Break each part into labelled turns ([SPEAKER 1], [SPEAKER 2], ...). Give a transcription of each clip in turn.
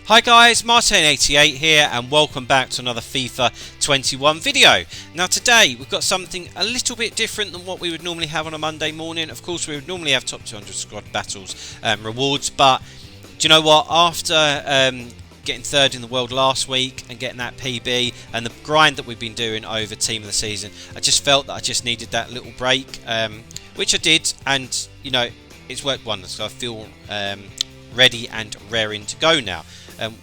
[SPEAKER 1] Hi guys, Martin88 here and welcome back to another FIFA 21 video. Now today we've got something a little bit different than what we would normally have on a Monday morning. Of course we would normally have top 200 squad battles rewards, but do you know what, after getting third in the world last week and getting that PB and the grind that we've been doing over team of the season, I just felt that I just needed that little break, which I did, and you know, it's worked wonders. So I feel ready and raring to go now.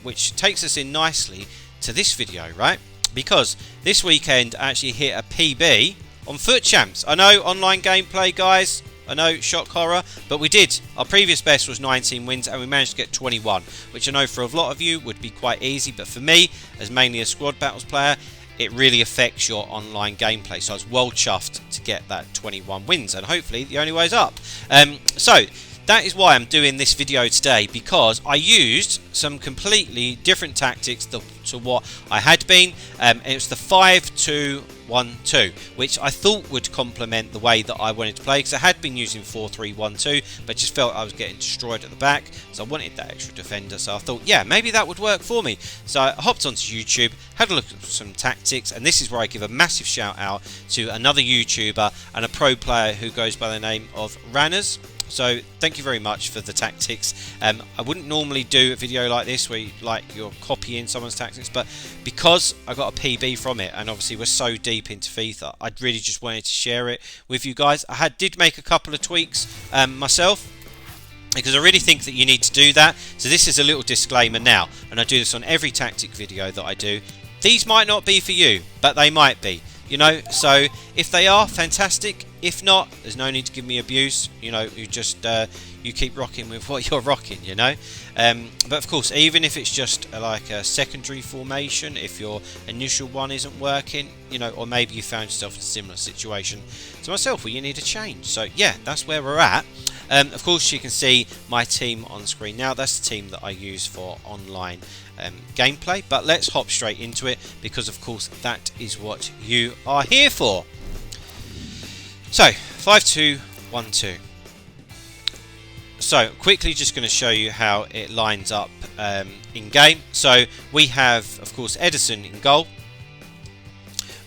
[SPEAKER 1] Which takes us in nicely to this video, right? Because this weekend I actually hit a PB on Fut Champs. I know online gameplay, guys. I know, shock horror, but we did. Our previous best was 19 wins and we managed to get 21, which I know for a lot of you would be quite easy, but for me, as mainly a squad battles player, it really affects your online gameplay. So I was well chuffed to get that 21 wins, and hopefully the only way is up. So that is why I'm doing this video today, because I used some completely different tactics to what I had been. It was the 5-2-1-2, which I thought would complement the way that I wanted to play, because I had been using 4-3-1-2, but just felt I was getting destroyed at the back, so I wanted that extra defender. So I thought, yeah, maybe that would work for me. So I hopped onto YouTube, had a look at some tactics, and this is where I give a massive shout out to another YouTuber and a pro player who goes by the name of Rannerz. So thank you very much for the tactics. I wouldn't normally do a video like this where you're copying someone's tactics, but because I got a PB from it, and obviously we're so deep into FIFA, I really just wanted to share it with you guys. I did make a couple of tweaks myself, because I really think that you need to do that. So this is a little disclaimer now, and I do this on every tactic video that I do. These might not be for you, but they might be. You know, so if they are, fantastic. If not, there's no need to give me abuse. You know, you just you keep rocking with what you're rocking. You know, but of course, even if it's just like a secondary formation, if your initial one isn't working, you know, or maybe you found yourself in a similar situation to myself where you need a change. So yeah, that's where we're at. Of course, you can see my team on screen now. That's the team that I use for online gameplay, but let's hop straight into it, because of course that is what you are here for. So 5-2-1-2. So quickly just going to show you how it lines up in game. So we have, of course, Edison in goal.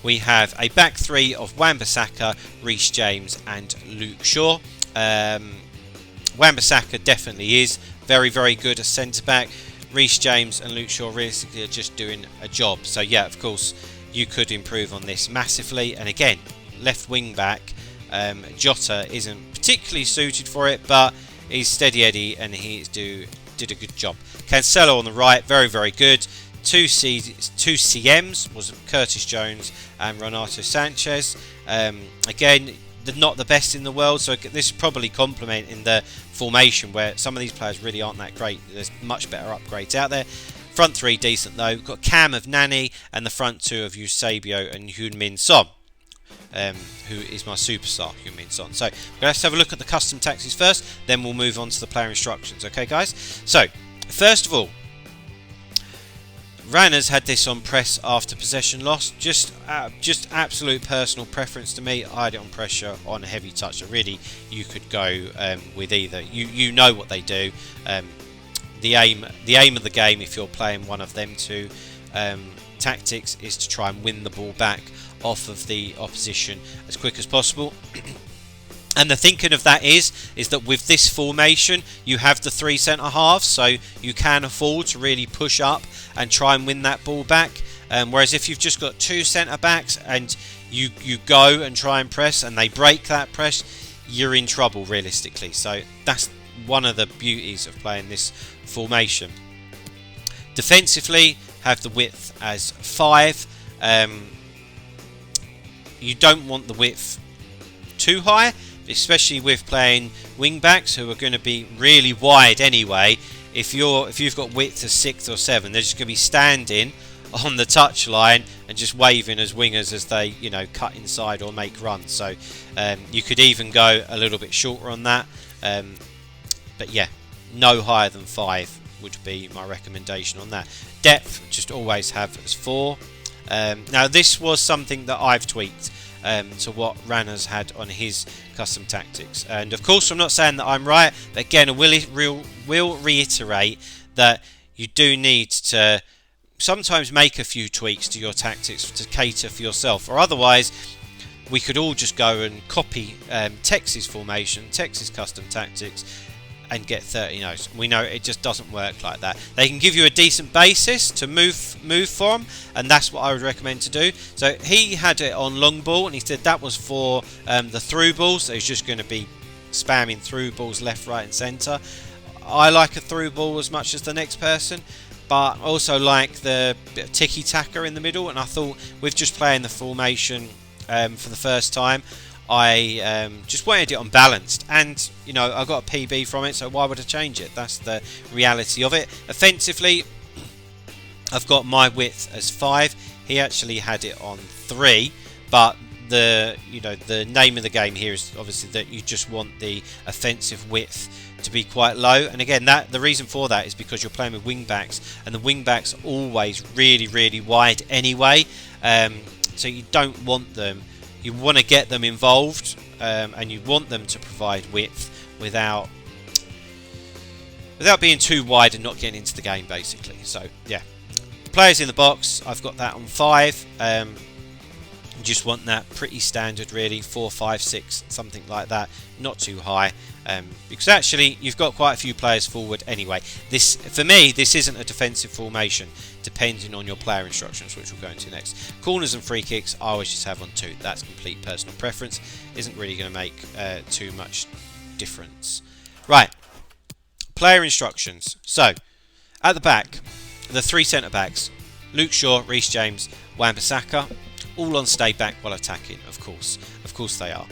[SPEAKER 1] We have a back three of Wan-Bissaka, Reece James and Luke Shaw. Wan-Bissaka definitely is very, very good as centre back. Reece James and Luke Shaw realistically are just doing a job. So yeah, of course, you could improve on this massively. And again, left wing back, Jota isn't particularly suited for it, but he's steady Eddie and he did a good job. Cancelo on the right, very, very good. Two CMs was Curtis Jones and Renato Sanchez. Again, they're not the best in the world, so this is probably complementing the formation where some of these players really aren't that great. There's much better upgrades out there. Front three decent though. We've got Cam of Nani and the front two of Eusebio and Heung-min Son, who is my superstar, Heung-min Son. So we're going to have a look at the custom tactics first, then we'll move on to the player instructions. Okay, guys? So first of all, Rannerz had this on press after possession loss. Just absolute personal preference to me. I had it on pressure on a heavy touch. So really, you could go with either. You know what they do. The aim of the game, if you're playing one of them two tactics, is to try and win the ball back off of the opposition as quick as possible. And the thinking of that is that with this formation, you have the three centre halves, so you can afford to really push up and try and win that ball back. Whereas if you've just got two centre backs and you go and try and press and they break that press, you're in trouble realistically. So that's one of the beauties of playing this formation. Defensively, have the width as 5. You don't want the width too high, especially with playing wing backs who are going to be really wide anyway. If you've got width of 6 or 7, they're just going to be standing on the touch line and just waving as wingers as they, you know, cut inside or make runs. So you could even go a little bit shorter on that, but yeah, no higher than 5 would be my recommendation on that. Depth, just always have as 4. Now this was something that I've tweaked to what Rannerz had on his custom tactics. And of course, I'm not saying that I'm right, but again, I will reiterate that you do need to sometimes make a few tweaks to your tactics to cater for yourself, or otherwise we could all just go and copy Tex's formation, Tex's custom tactics, and get 30 no's. We know it just doesn't work like that. They can give you a decent basis to move from, and that's what I would recommend to do. So he had it on long ball, and he said that was for the through balls. So he's just going to be spamming through balls left, right, and centre. I like a through ball as much as the next person, but also like the bit of tiki-taka in the middle. And I thought with just playing the formation for the first time, I just wanted it unbalanced, and you know, I got a PB from it, so why would I change it? That's the reality of it. Offensively, I've got my width as 5. He actually had it on 3, but the name of the game here is obviously that you just want the offensive width to be quite low, and again, that the reason for that is because you're playing with wing backs, and the wing backs are always really wide anyway, so you don't want them. You want to get them involved, and you want them to provide width without being too wide and not getting into the game, basically. So yeah, players in the box, I've got that on 5. Just want that pretty standard, really, 4, 5, 6, something like that, not too high, because actually you've got quite a few players forward anyway. This, for me, this isn't a defensive formation, depending on your player instructions, which we'll go into next. Corners and free kicks, I always just have on 2. That's complete personal preference. Isn't really going to make too much difference. Right, player instructions. So, at the back, the 3 centre backs: Luke Shaw, Reece James, Wan-Bissaka, all on stay back while attacking. Of course they are.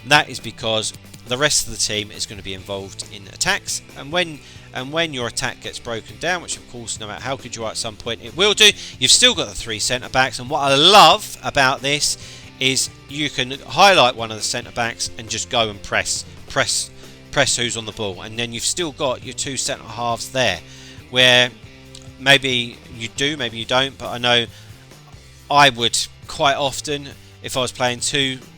[SPEAKER 1] And that is because the rest of the team is going to be involved in attacks, and when your attack gets broken down, which of course no matter how good you are at some point it will do, you've still got the 3 centre backs. And what I love about this is you can highlight one of the centre backs and just go and press who's on the ball, and then you've still got your 2 centre halves there, where maybe you do, maybe you don't, but I know I would quite often, if I was playing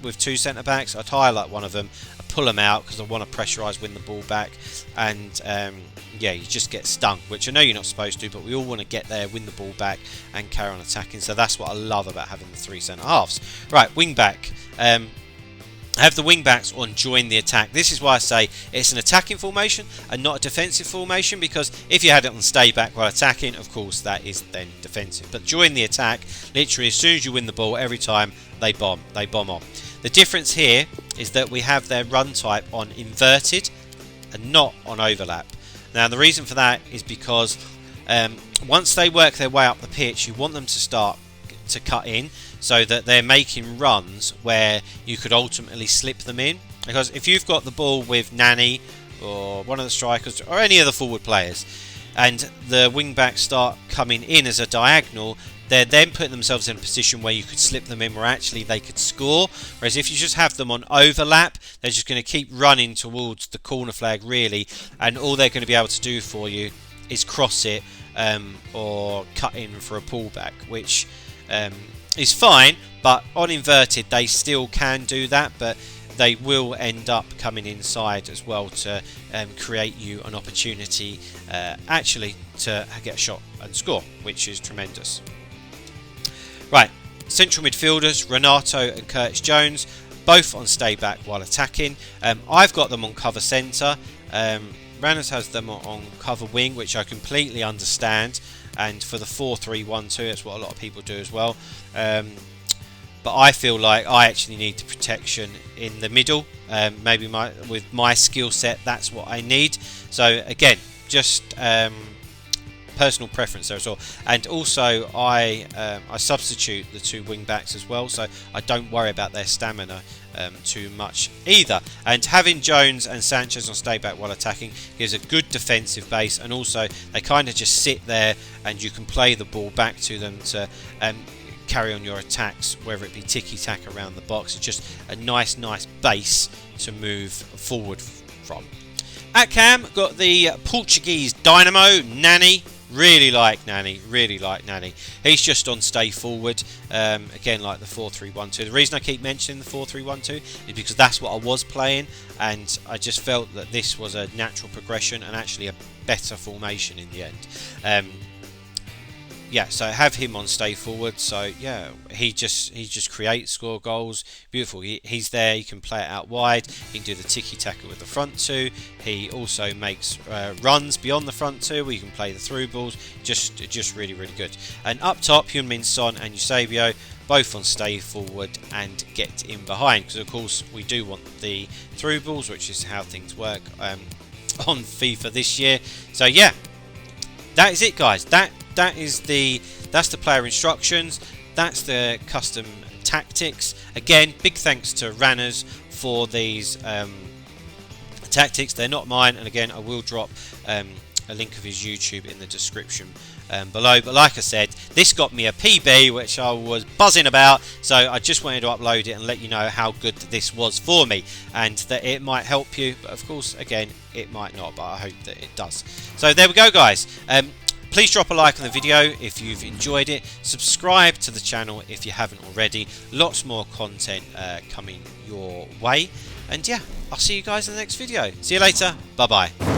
[SPEAKER 1] with 2 centre backs, I'd highlight one of them, I'd pull them out because I want to pressurise, win the ball back, and yeah, you just get stung, which I know you're not supposed to, but we all want to get there, win the ball back, and carry on attacking. So that's what I love about having the 3 centre halves. Right, wing back. Have the wing backs on join the attack. This is why I say it's an attacking formation and not a defensive formation, because if you had it on stay back while attacking, of course that is then defensive. But join the attack, literally as soon as you win the ball, every time they bomb on. The difference here is that we have their run type on inverted and not on overlap. Now the reason for that is because once they work their way up the pitch, you want them to start to cut in, so that they're making runs where you could ultimately slip them in. Because if you've got the ball with Nani or one of the strikers or any of the forward players, and the wing backs start coming in as a diagonal, they're then putting themselves in a position where you could slip them in, where actually they could score. Whereas if you just have them on overlap, they're just going to keep running towards the corner flag, really, and all they're going to be able to do for you is cross it or cut in for a pullback, which is fine, but on inverted they still can do that, but they will end up coming inside as well to create you an opportunity actually to get a shot and score, which is tremendous. Right, central midfielders, Renato and Curtis Jones, both on stay back while attacking. I've got them on cover centre. Rannerz has them on cover wing, which I completely understand, and for the 4-3-1-2, that's what a lot of people do as well. But I feel like I actually need the protection in the middle. Maybe with my skill set, that's what I need. So again, just personal preference there as well. And also I substitute the 2 wing backs as well, so I don't worry about their stamina too much either. And having Jones and Sanchez on stay back while attacking gives a good defensive base, and also they kind of just sit there and you can play the ball back to them to carry on your attacks, whether it be tiki-taka around the box. It's just a nice base to move forward from. At cam, got the Portuguese dynamo, Nani. Really like Nanny, really like Nanny. He's just on stay forward, again like the 4-3-1-2. The reason I keep mentioning the 4-3-1-2 is because that's what I was playing, and I just felt that this was a natural progression and actually a better formation in the end. Yeah, so have him on stay forward. So yeah, he just creates, score goals, beautiful. He's there. He can play it out wide. He can do the tiki taka with the front two. He also makes runs beyond the front two where you can play the through balls. Just really good. And up top, Heung-min Son and Eusebio both on stay forward and get in behind, because of course we do want the through balls, which is how things work on FIFA this year. So yeah, that is it, guys. That's the player instructions. That's the custom tactics. Again, big thanks to Rannerz for these tactics. They're not mine, and again, I will drop a link of his YouTube in the description below. But like I said, this got me a PB, which I was buzzing about, so I just wanted to upload it and let you know how good this was for me, and that it might help you, but of course, again, it might not, but I hope that it does. So there we go, guys. Please drop a like on the video if you've enjoyed it. Subscribe to the channel if you haven't already. Lots more content coming your way. And yeah, I'll see you guys in the next video. See you later. Bye bye.